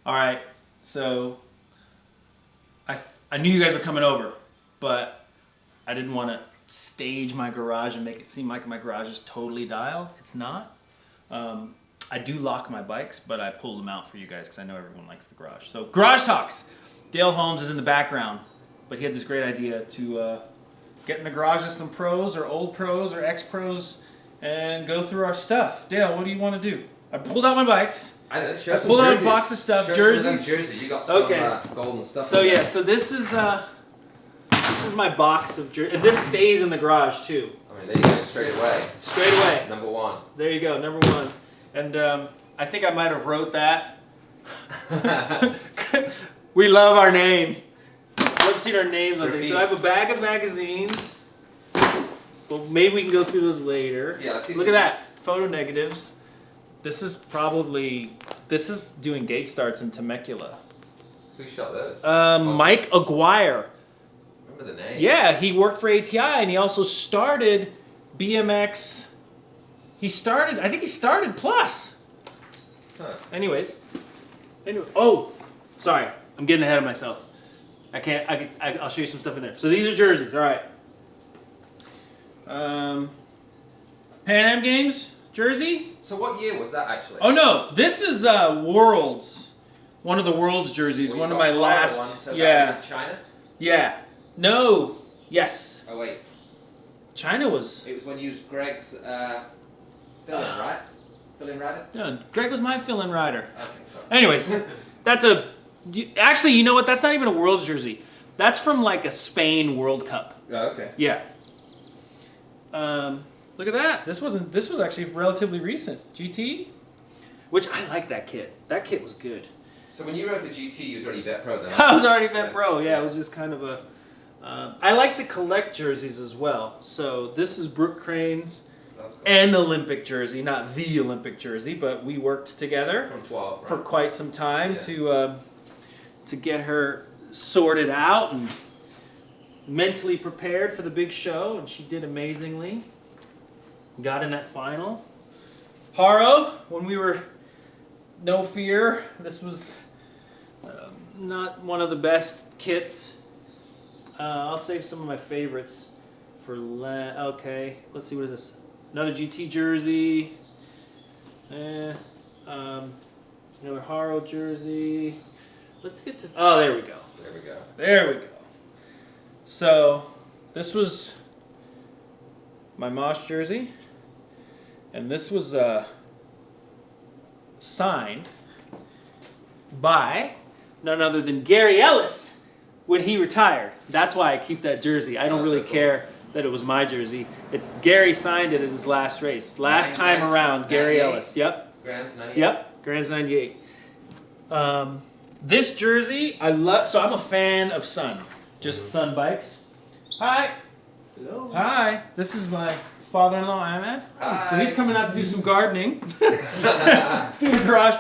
All right, so I knew you guys were coming over, but I didn't want to stage my garage and make it seem like my garage is totally dialed. It's not. I do lock my bikes, but I pulled them out for you guys because I know everyone likes the garage. So Garage Talks. Dale Holmes is in the background, but he had this great idea to get in the garage with some pros or old pros or ex-pros and go through our stuff. Dale, what do you want to do? I pulled out my bikes. I pulled out a box of stuff, jerseys. You got some golden stuff. So yeah, so this is my box of jerseys, and this stays in the garage too. I mean, there you go, straight away. Straight away. Number one. There you go, number one. And I think I might have wrote that. We love our name. Love seeing our names on things. So I have a bag of magazines. Well, maybe we can go through those later. Yeah, let's see. Look at that, photo negatives. This is doing gate starts in Temecula. Who shot those? Mike Aguirre. Remember the name? Yeah, he worked for ATI and he also started BMX. I think he started Plus. Huh. Anyway. Oh, sorry. I'm getting ahead of myself. I'll show you some stuff in there. So these are jerseys, all right. Pan Am Games jersey. So what year was that actually? Oh no, this is Worlds. One of the Worlds jerseys. Well, one of my last. One, so yeah. China? Yeah. No. Yes. Oh wait. China was. It was when you used Greg's fill-in, right? Fill-in rider? No, Greg was my fill-in rider. Okay, sorry. Anyways, that's actually, you know what? That's not even a Worlds jersey. That's from like a Spain World Cup. Oh, okay. Yeah. Look at that. This was actually relatively recent. GT, which I like that kit. That kit was good. So when you rode the GT, you was already Vet Pro then? I was already Vet Pro. Yeah, it was just kind of a. I like to collect jerseys as well. So this is Brooke Crane's an Olympic jersey, not the Olympic jersey, but we worked together From 12, right? for quite some time to get her sorted out and mentally prepared for the big show, and she did amazingly. Got in that final. Haro, when we were No Fear, this was not one of the best kits. I'll save some of my favorites for okay, let's see, what is this? Another GT jersey. Another Haro jersey. Let's get this. Oh, there we go. There we go. There we go. So, this was my Mosh jersey, and this was signed by none other than Gary Ellis when he retired. That's why I keep that jersey. I don't really care that it was my jersey. It's Gary signed it at his last race. Last time around, Gary Ellis. Yep. Grand's 98? Yep. Grand's 98. This jersey, I love. So I'm a fan of Sun. Just Sun bikes. Hi. Hello. Hi. This is my father-in-law, Ahmed. Hi. So he's coming out to do some gardening through the garage.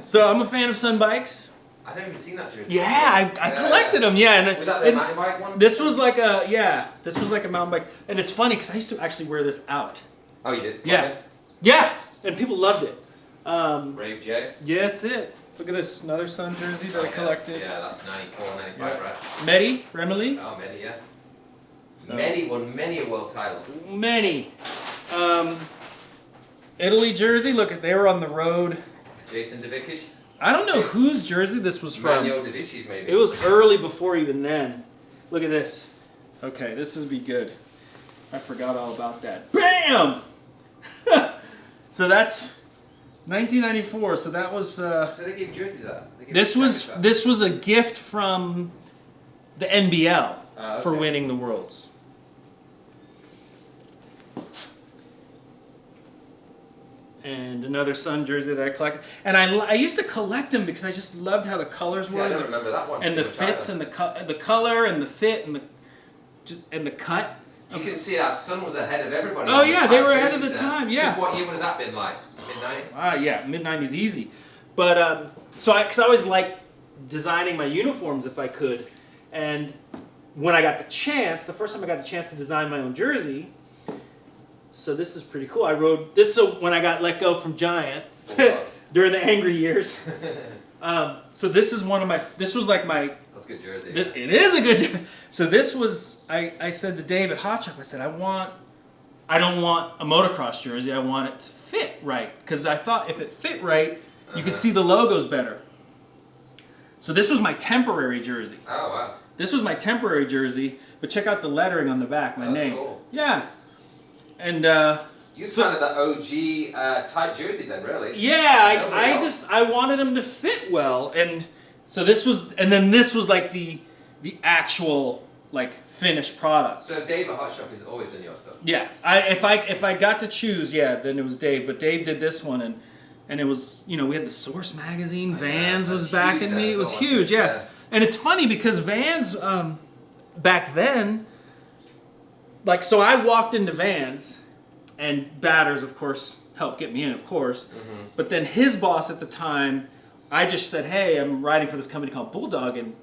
So I'm a fan of Sun bikes. I've never even seen that jersey. Yeah, I collected them. Yeah, and was that the mountain bike one? this was like a this was like a mountain bike, and it's funny because I used to actually wear this out. Oh, you did? Yeah, yeah, and people loved it. Brave J? Yeah, that's it. Look at this, another Sun jersey that I collected. Yeah, that's 94, 95, Yeah. right? Medi, Remily. Oh, Medi, yeah. So- Medi won many world titles. Many. Italy jersey. Look, they were on the road. Jason Davicic? I don't know whose jersey this was from. Manuel Davici's maybe. It was early before even then. Look at this. Okay, this would be good. I forgot all about that. Bam! So that's 1994. So that was. So they gave jerseys out? This was a gift from the NBL for okay. winning the Worlds. And another Sun jersey that I collected. And I used to collect them because I just loved how the colors were. I don't remember that one. And the fits and the color and the fit and the cut. You can see our Sun was ahead of everybody. Oh yeah, they were ahead of the time. Yeah. Because what year would have that been like? Mid-90s? Yeah, mid-90s easy. But because I always liked designing my uniforms if I could, and when I got the chance, the first time I got the chance to design my own jersey. So this is pretty cool. I rode this when I got let go from Giant. during the angry years. So this is one of my. This was like my. That's a good jersey. It is a good. So this was. I said to Dave at Hot Shop. I said I don't want a motocross jersey. I want it to fit right because I thought if it fit right, you could see the logos better. So this was my temporary jersey. Oh wow. This was my temporary jersey, but check out the lettering on the back, my name. Cool. Yeah. And you started the OG tight jersey then, really? Yeah, I wanted them to fit well, and so this was like the actual like finished product. So Dave at Hot Shop has always done your stuff. Yeah, if I got to choose, then it was Dave, but Dave did this one, and it was, we had the Source magazine, Vans was backing me. It was huge, yeah. And it's funny because Vans back then, like, so I walked into Vans, and Batters, of course, helped get me in, of course. Mm-hmm. But then his boss at the time, I just said, hey, I'm writing for this company called Bulldog, and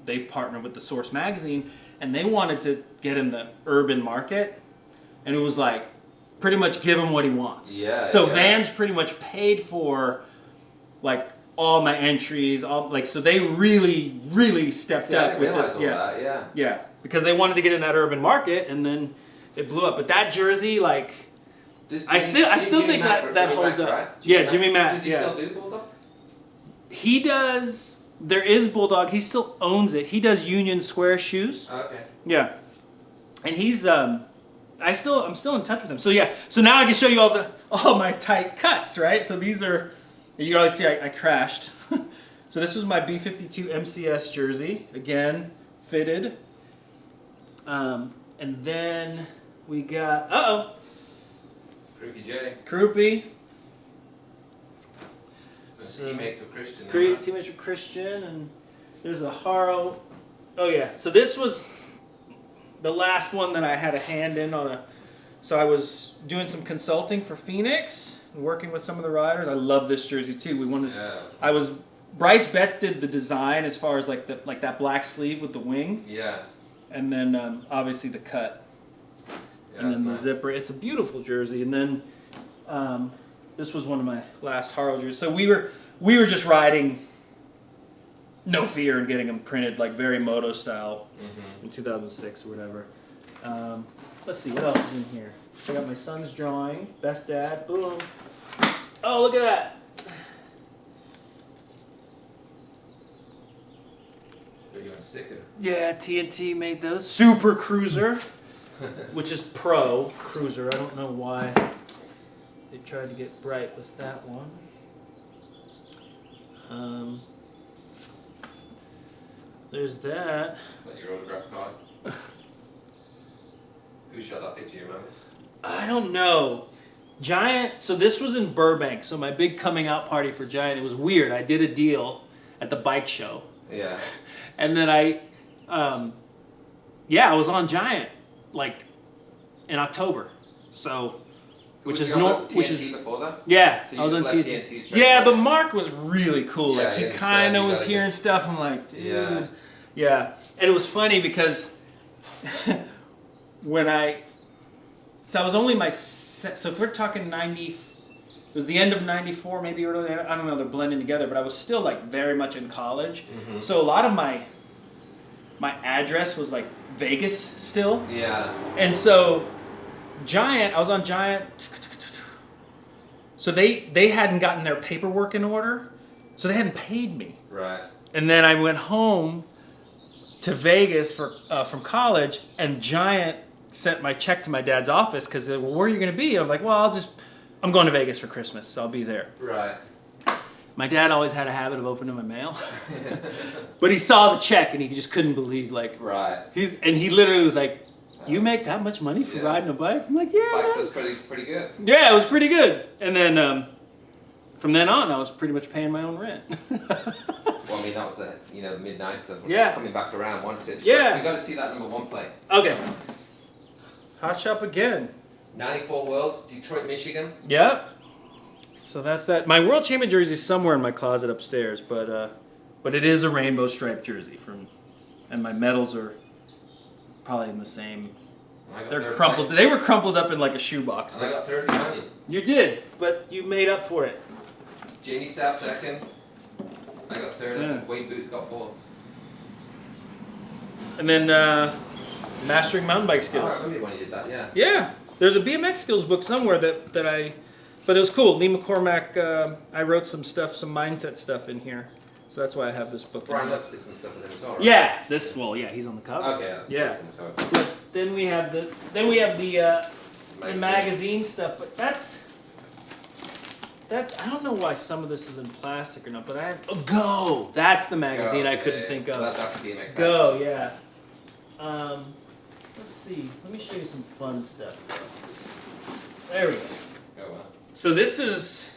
they've partnered with the Source magazine, and they wanted to get in the urban market, and it was like, pretty much give him what he wants. Yeah. So Vans pretty much paid for, like, all my entries, so they really, really stepped up with this. Yeah, because they wanted to get in that urban market, and then it blew up. But that jersey, like, I still think that holds up. Right? Jimmy Mack. Does he still do Bulldog? He does. There is Bulldog. He still owns it. He does Union Square shoes. Okay. Yeah, and he's I'm still in touch with him. So yeah. So now I can show you all my tight cuts, right? So these are. You always see I crashed. So this was my B-52 MCS jersey, again, fitted. And then we got, Croupy J. Croupy. So teammates with Christian. Teammates with Christian, and there's a Haro. Oh yeah, so this was the last one that I had a hand in on so I was doing some consulting for Phoenix. Working with some of the riders. I love this jersey too. Bryce Betts did the design as far as like that black sleeve with the wing. Yeah. And then obviously the cut. Yeah, and then the zipper. It's a beautiful jersey. And then this was one of my last Haro jerseys. So we were just riding No Fear and getting them printed like very moto style in 2006 or whatever. Let's see what else is in here. I got my son's drawing. Best dad. Boom. Oh, look at that. You're a sticker. Yeah, TNT made those. Super Cruiser, which is Pro Cruiser. I don't know why they tried to get bright with that one. There's that. Is that your autograph card? Who shot that picture, you remember? I don't know. Giant, so this was in Burbank, so my big coming out party for Giant, it was weird. I did a deal at the bike show. Yeah. And then I was on Giant, like, in October. So, which is before that? Yeah, so I was on TNT. Yeah, but Mark was really cool. Yeah, like, he kind of was hearing stuff. I'm like, dude. Yeah. And it was funny because so I was only so if we're talking 90, it was the end of 94, maybe early, I don't know, they're blending together, but I was still like very much in college. Mm-hmm. So a lot of my address was like Vegas still. Yeah. And so I was on Giant. So they hadn't gotten their paperwork in order, so they hadn't paid me. Right. And then I went home to Vegas from college, and Giant sent my check to my dad's office because they were, where are you going to be? And I'm like, well, I'm going to Vegas for Christmas, so I'll be there. Right. My dad always had a habit of opening my mail. But he saw the check and he just couldn't believe, like, right. He literally was like, you make that much money for riding a bike? I'm like, yeah. Bikes was pretty good. Yeah, it was pretty good. And then from then on, I was pretty much paying my own rent. Well, I mean, that was the mid-90s. So coming back around, wasn't it? Yeah. You got to see that #1 plate. Okay. Hot Shop again. 94 Worlds, Detroit, Michigan. Yep. So that's that. My World Champion jersey is somewhere in my closet upstairs, but it is a rainbow striped jersey and my medals are probably in the same. They're crumpled. They were crumpled up in like a shoebox. And I got third money. You did, but you made up for it. Jamie Staff second. I got third. Yeah. Wade Boots got fourth. And then Mastering Mountain Bike Oh, Skills. I remember when you did that, yeah. Yeah, there's a BMX skills book somewhere that I, but it was cool. Lee McCormack, I wrote some stuff, some mindset stuff in here, so that's why I have this book. in Brian here. Lux did some stuff with him as well, right? Yeah, he's on the cover. Okay, that's Yeah. on the cover. But then we have the magazine stuff, but that's I don't know why some of this is in plastic or not, but I have Go. That's the magazine I couldn't think of. That's after BMX. Go, yeah. Let's see. Let me show you some fun stuff. There we go. Oh, wow. So this was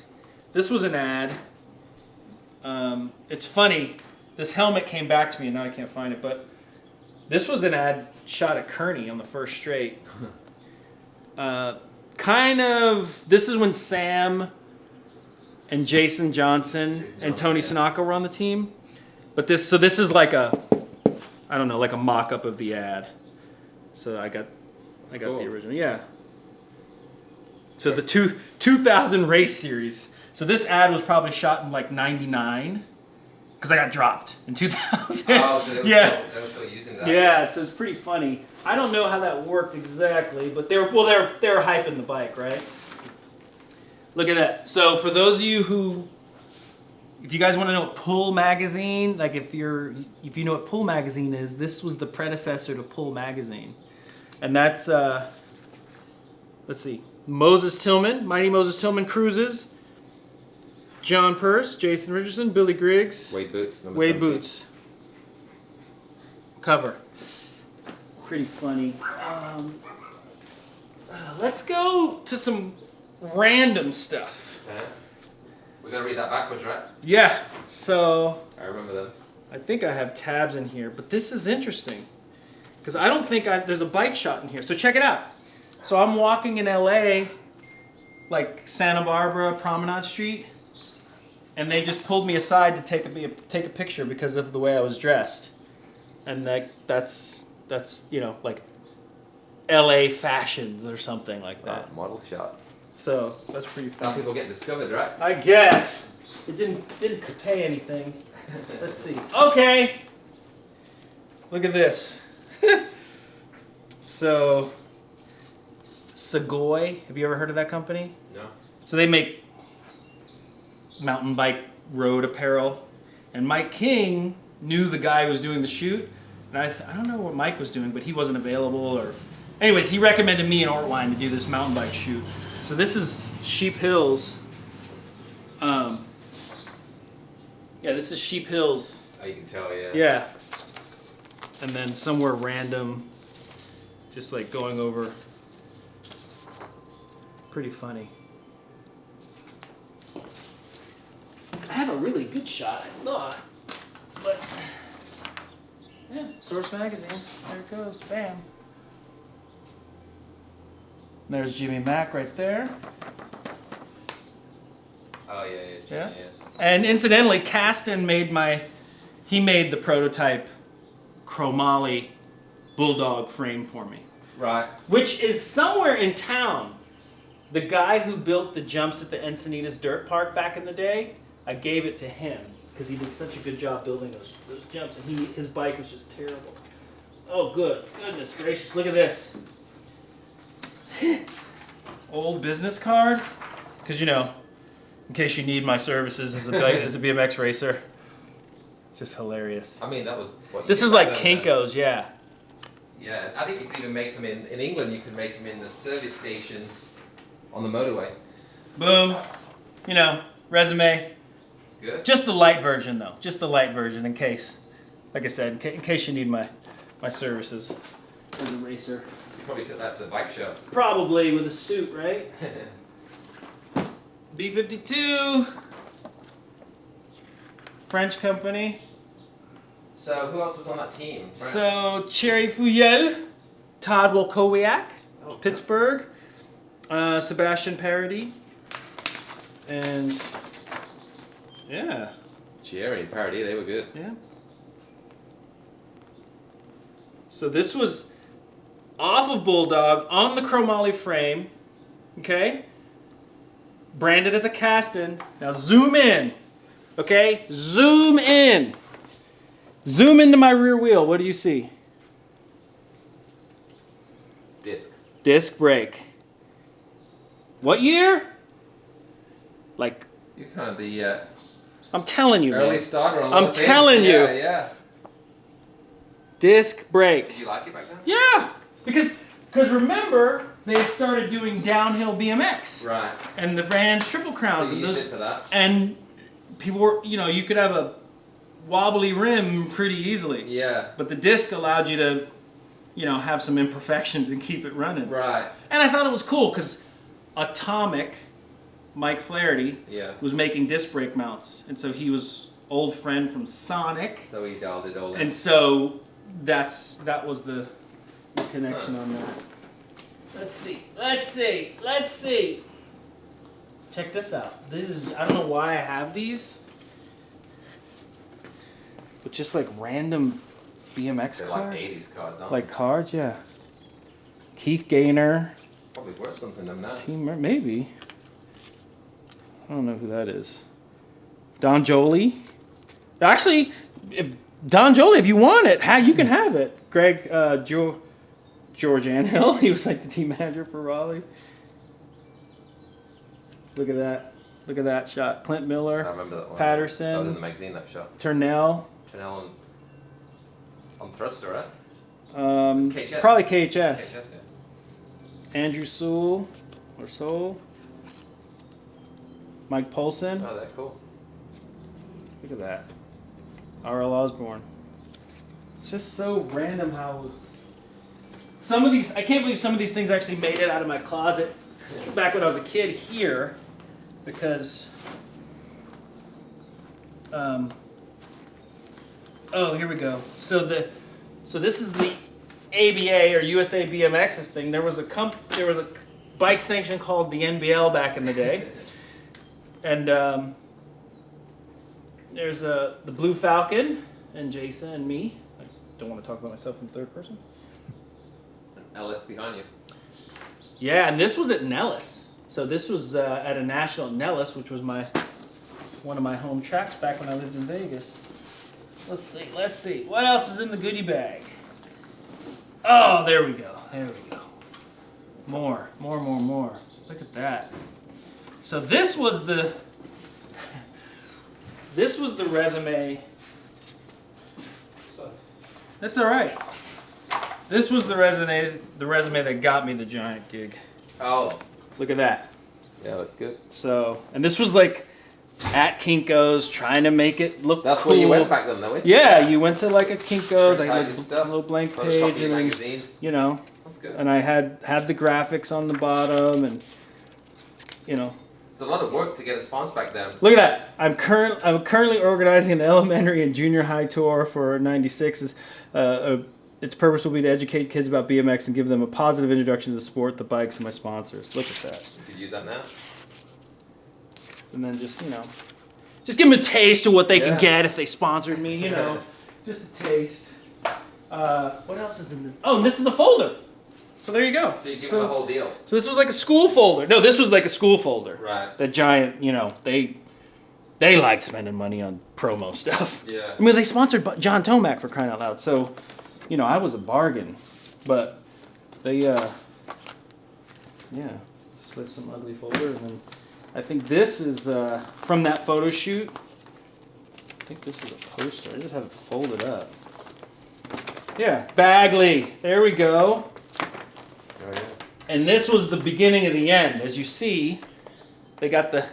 an ad. It's funny. This helmet came back to me, and now I can't find it. But this was an ad shot at Kearney on the first straight. This is when Sam and Jason Johnson and Tony Sinaka were on the team. But this is like a mock-up of the ad. So I got Cool. the original. Yeah. So the 2000 race series. So this ad was probably shot in like 99 because I got dropped in 2000. Oh, so they were still using that. Yeah, so it's pretty funny. I don't know how that worked exactly, but they were hyping the bike, right? Look at that. So for those of you if you guys want to know what Pull Magazine, like if you know what Pull Magazine is, this was the predecessor to Pull Magazine. And that's let's see. Moses Tillman, Mighty Moses Tillman cruises. John Purse, Jason Richardson, Billy Griggs. Wade Boots. Wade Boots. Cover. Pretty funny. Let's go to some random stuff. Uh-huh. We're going to read that backwards, right? Yeah, so I remember them. I think I have tabs in here, but this is interesting because I don't think there's a bike shot in here. So check it out. So I'm walking in LA, like Santa Barbara, Promenade Street, and they just pulled me aside to take a picture because of the way I was dressed. And that's like LA fashions or something like that. Model shot. So that's pretty Some fun. people get discovered, right? I guess. It didn't pay anything. Let's see. Okay. Look at this. So Segoy, have you ever heard of that company? No. So they make mountain bike road apparel. And Mike King knew the guy who was doing the shoot. And I don't know what Mike was doing, but he wasn't available. Or, anyways, he recommended me and Ortline to do this mountain bike shoot. So this is Sheep Hills. Yeah, this is Sheep Hills. Oh, you can tell, yeah. Yeah. And then somewhere random, just like going over. Pretty funny. I have a really good shot, I thought. But, yeah, Source Magazine. There it goes. Bam. There's Jimmy Mack right there. Oh, yeah. Yeah. And incidentally, Caston made the prototype chromoly bulldog frame for me. Right. Which is somewhere in town. The guy who built the jumps at the Encinitas Dirt Park back in the day, I gave it to him because he did such a good job building those jumps, and his bike was just terrible. Oh, goodness gracious! Look at this. Old business card, because in case you need my services as a BMX racer. It's just hilarious. I mean, that was what you This did is back like then, Kinko's, yeah. Yeah, I think you could even make them in England. You could make them in the service stations on the motorway. Boom. Resume. It's good. Just the light version, though. Just the light version, in case, like I said, in case you need my services as a racer. You probably took that to the bike show. Probably with a suit, right? B-52. French company. So who else was on that team? Right. So Thierry Fuyel, Todd Wolkowiak, Pittsburgh, Sebastian Parody, and yeah. Thierry and Parody, they were good. Yeah. So this was off of Bulldog on the chromoly frame, okay? branded as a cast-in. Now zoom in, okay? Zoom in. Zoom into my rear wheel. What do you see? Disc. Disc brake. What year? Like, You're kind of the I'm telling you, early man. starter on I'm telling you. Yeah. Disc brake. Did you like it back then? Yeah, because remember they had started doing downhill BMX. Right. And the Vans Triple Crowns So you and used it for that. and people were, you could have a wobbly rim pretty easily. Yeah. But the disc allowed you to, have some imperfections and keep it running. Right. And I thought it was cool because Atomic, Mike Flaherty, was making disc brake mounts, and so he was old friend from Sonic. So he dialed it all in. And so that was the connection on that. Let's see. Check this out. I don't know why I have these, but just like random BMX They're cards. like 80s cards, aren't Like cards, yeah. Keith Gaynor. Probably worth something than that. Maybe. I don't know who that is. Don Jolie. Actually, Don Jolie, if you want it, you can have it. Greg George Anhill, he was like the team manager for Raleigh. Look at that. Look at that shot. Clint Miller. I remember that one. Patterson. That was in the magazine, that shot. Turnell on thruster, right? KHS. Probably KHS. KHS, yeah. Andrew Sewell. Mike Polson. Oh, that's cool. Look at that. R.L. Osborne. It's just so random how some of these, I can't believe some of these things actually made it out of my closet back when I was a kid here, because here we go. So this is the ABA or USA BMX's thing. There was a bike sanction called the NBL back in the day. And there's the Blue Falcon and Jason and me. I don't want to talk about myself in third person. LS behind you. Yeah, and this was at Nellis. So this was at a national at Nellis, which was one of my home tracks back when I lived in Vegas. Let's see. What else is in the goodie bag? Oh, there we go. More. Look at that. So this was the resume. That's all right. This was the resume that got me the Giant gig. Oh. Look at that. Yeah, that's good. So, and this was like at Kinko's, trying to make it look That's cool. where you went back then, though, Yeah, you went to like a Kinko's. I Print out had your a stuff, little blank photocopy page, your and magazines. then, That's good. and I had the graphics on the bottom, and It's a lot of work to get a sponsor back then. Look at that. I'm currently organizing an elementary and junior high tour for 96. Its purpose will be to educate kids about BMX and give them a positive introduction to the sport, the bikes, and my sponsors. Look at that. You could use that now. And then just give them a taste of what they can get if they sponsored me, just a taste. What else is in this? Oh, and this is a folder. So there you go. So you give them the whole deal. So this was like a school folder. No, this was like a school folder. Right. The Giant, they like spending money on promo stuff. Yeah. I mean, they sponsored John Tomac, for crying out loud. So, I was a bargain. But they, just like some ugly folder. And then I think this is from that photo shoot. I think this is a poster. I just have it folded up. Yeah, Bagley. There we go. Oh, yeah. And this was the beginning of the end. As you see, they got the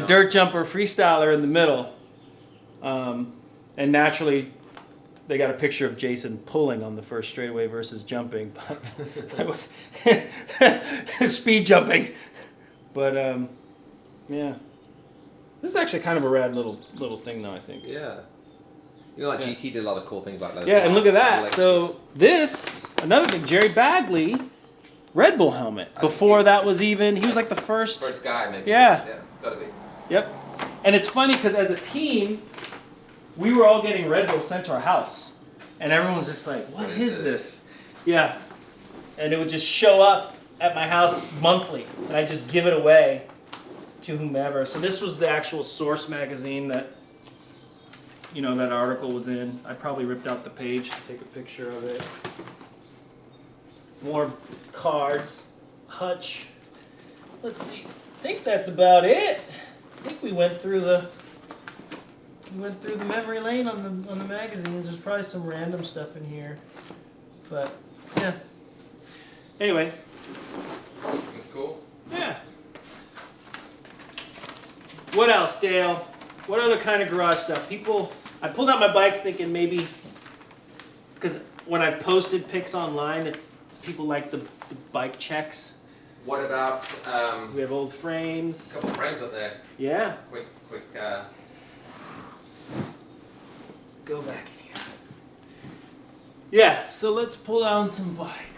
dirt jumper freestyler in the middle, and naturally, they got a picture of Jason pulling on the first straightaway versus jumping. But that was speed jumping. But yeah, this is actually kind of a rad little thing, though, I think. Yeah. GT did a lot of cool things like that. Yeah, and look at that. So another thing, Jerry Bagley. Red Bull helmet. Before that was even, he was like the first guy, maybe. Yeah. Yeah, it's gotta be. Yep. And it's funny because as a team, we were all getting Red Bull sent to our house. And everyone was just like, what is this? Yeah. And it would just show up at my house monthly. And I'd just give it away. to whomever. So this was the actual source magazine that, you know, that article was in. I probably ripped out the page to take a picture of it. More cards, Hutch. Let's see. I think that's about it. I think we went through the memory lane on the magazines. There's probably some random stuff in here, but yeah. Anyway. That's cool. Yeah. What else, Dale? What other kind of garage stuff? I pulled out my bikes thinking maybe, because when I've posted pics online, it's people like the bike checks. What about We have old frames. a couple of frames up there? Yeah. Quick. Go back in here. Yeah, so let's pull down some bikes.